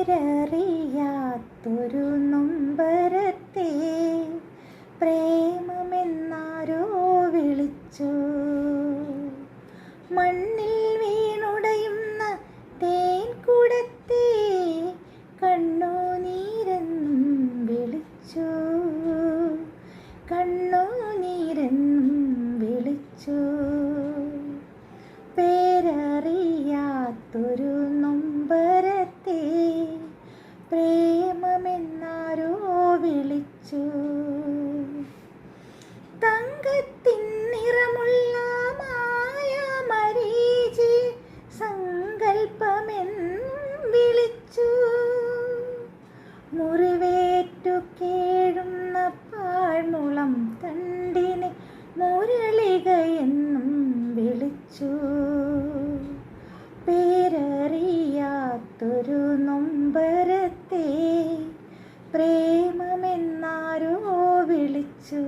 പേരറിയാത്തൊരു നൊമ്പരത്തെ പ്രേമമെന്നാരോ വിളിച്ചു. മണ്ണിൽ വീണുടയുന്ന തേൻകുടത്തെ കണ്ണുനീരെന്നും വിളിച്ചു, കണ്ണുനീരെന്നും വിളിച്ചു. പേരറിയാത്തൊരു നൊമ്പരത്തെ പ്രേമമെന്നാരോ വിളിച്ചു. തങ്കത്തിൻ നിറമുള്ള മായമരീചി സങ്കൽപ്പമെന്നും വിളിച്ചു. മുറിവേറ്റു കേഴുന്ന പാഴ്മുളം തണ്ടിനെ മുരളികയെന്നും വിളിച്ചു. പേരറിയാത്തൊരു നൊമ്പരത്തെ പ്രേമമെന്നാരോ വിളിച്ചു.